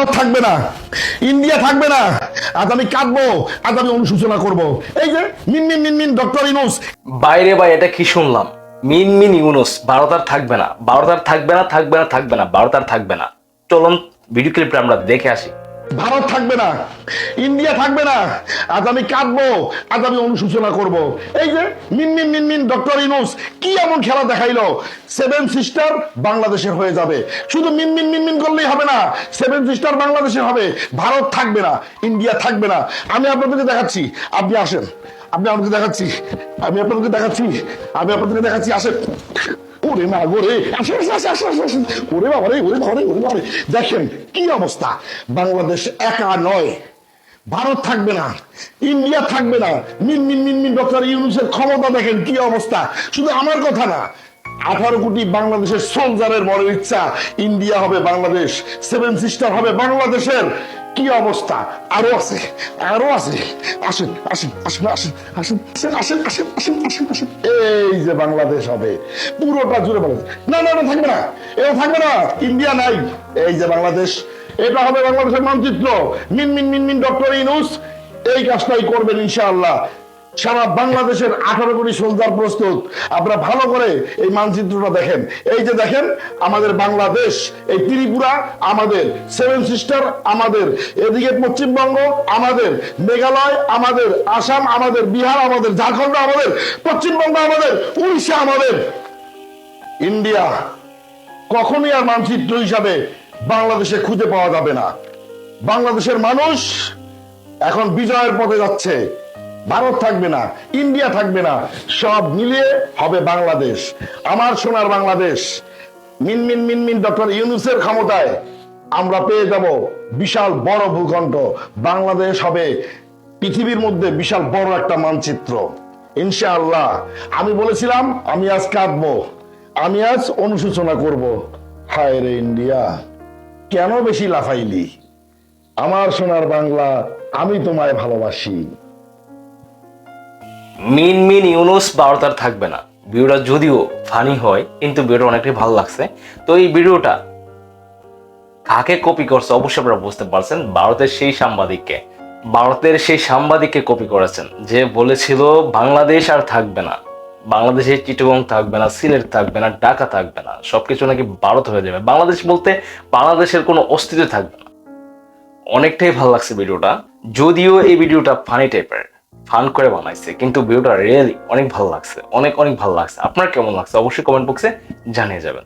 ভারত থাকবে না, ইন্ডিয়া থাকবে না। আজ আমি কাঁদবো, আজ আমি অনুশোচনা করব। এই যে মিন মিন মিন মিন ডক্টর ইউনূস। বাইরে ভাই এটা কি শুনলাম? মিন মিন ইউনুস ভারত আর থাকবে না, ভারত আর থাকবে না, থাকবে না, থাকবে না, ভারত আর থাকবে না। চলুন ভিডিও ক্লিপটা আমরা দেখে আসি। ভারত থাকবে না, ইন্ডিয়া থাকবে না। আজ আমি কাঁদবো, আজ আমি অনুশোচনা করব। এই যে মিন মিন মিন মিন ডক্টর ইউনূস কি এমন খেলা দেখাইলো, সেভেন সিস্টার বাংলাদেশের হয়ে যাবে। শুধু মিন মিন মিন মিন করলেই হবে না, সেভেন সিস্টার বাংলাদেশের হবে। ভারত থাকবে না, ইন্ডিয়া থাকবে না। আমি আপনাদেরকে দেখাচ্ছি, আপনি আসেন। আমি আপনাকে দেখাচ্ছি, আমি আপনাদেরকে দেখাচ্ছি, আমি আপনাদেরকে দেখাচ্ছি, আসেন। ওরে মা গো রে, আসেন আসেন আসেন আসেন। ওরে বাবা রে, ওরে বাবা রে, ওরে বাবা রে। দেখেন কি অবস্থা, বাংলাদেশ একা নয়, ভারত থাকবে না, ইন্ডিয়া থাকবে না। মিন মিন মিন মিন ডক্টর ইউনূসের ক্ষমতা দেখেন কি অবস্থা। শুধু আমার কথা না, 18 কোটি বাংলাদেশের সোলজারের বড় ইচ্ছা, ইন্ডিয়া হবে বাংলাদেশ, সেভেন সিস্টার হবে বাংলাদেশের। কি অবস্থা, আরো আছে, আরো আছে। আসেন আসেন আসেন আসেন আসেন আসেন আসেন আসেন আসেন আসেন। এই যে বাংলাদেশ হবে পুরোটা জুড়ে বাংলাদেশ। না না না, থাকবে না, এটা থাকবে না, ইন্ডিয়া নাই। এই যে বাংলাদেশ, এটা হবে বাংলাদেশের মানচিত্র। মিন মিন মিন মিন ডক্টর ইউনূস এই কাজটাই করবেন ইনশাআল্লাহ। সারা বাংলাদেশের 18 কোটি সোলজার প্রস্তুত। আপনারা ভালো করে এই মানচিত্রটা দেখেন। এই যে দেখেন আমাদের বাংলাদেশ, এই ত্রিপুরা আমাদের, সেভেন সিস্টার আমাদের, এদিকে পশ্চিমবঙ্গ আমাদের, মেঘালয় আমাদের, আসাম আমাদের, বিহার আমাদের, ঝাড়খণ্ড আমাদের, পশ্চিমবঙ্গ আমাদের, উড়িষ্যা আমাদের। ইন্ডিয়া কখনই আর মানচিত্র হিসাবে বাংলাদেশে খুঁজে পাওয়া যাবে না। বাংলাদেশের মানুষ এখন বিজয়ের পথে যাচ্ছে। ভারত থাকবে না, ইন্ডিয়া থাকবে না, সব মিলিয়ে হবে বাংলাদেশ, আমার সোনার বাংলাদেশ। মিন মিন মিন মিন ডক্টর ইউনূসের ক্ষমতায় আমরা পেয়ে যাব বিশাল বড় ভূখণ্ড। বাংলাদেশ হবে পৃথিবীর মধ্যে বিশাল বড় একটা মানচিত্র ইনশাআল্লাহ। আমি বলেছিলাম আমি আজ কাঁদবো, আমি আজ অনুশোচনা করব। হায় রে ইন্ডিয়া, কেন বেশি লাফাইলি? আমার সোনার বাংলা, আমি তোমায় ভালোবাসি। মিন মিন ইউনুস ভারত আর থাকবে না। ভিডিওটা যদিও ফানি হয়, কিন্তু ভিডিওটা অনেকটাই ভালো লাগছে। তো এই ভিডিওটা কাকে কপি করছে অবশ্যই আপনারা বুঝতে পারছেন। ভারতের সেই সাংবাদিককে কপি করেছেন, যে বলেছিল বাংলাদেশ আর থাকবে না, বাংলাদেশের চিটাগং থাকবে না, সিলেট থাকবে না, ঢাকা থাকবে না, সবকিছু নাকি ভারত হয়ে যাবে। বাংলাদেশ বলতে বাংলাদেশের কোনো অস্তিত্ব থাকবে না। অনেকটাই ভালো লাগছে ভিডিওটা, যদিও এই ভিডিওটা ফানি টাইপের, ফান করে বানাইছে, কিন্তু ভিডিওটা রিয়েলি অনেক ভালো লাগছে, অনেক অনেক ভালো লাগছে। আপনার কেমন লাগছে অবশ্যই কমেন্ট বক্সে জানিয়ে যাবেন।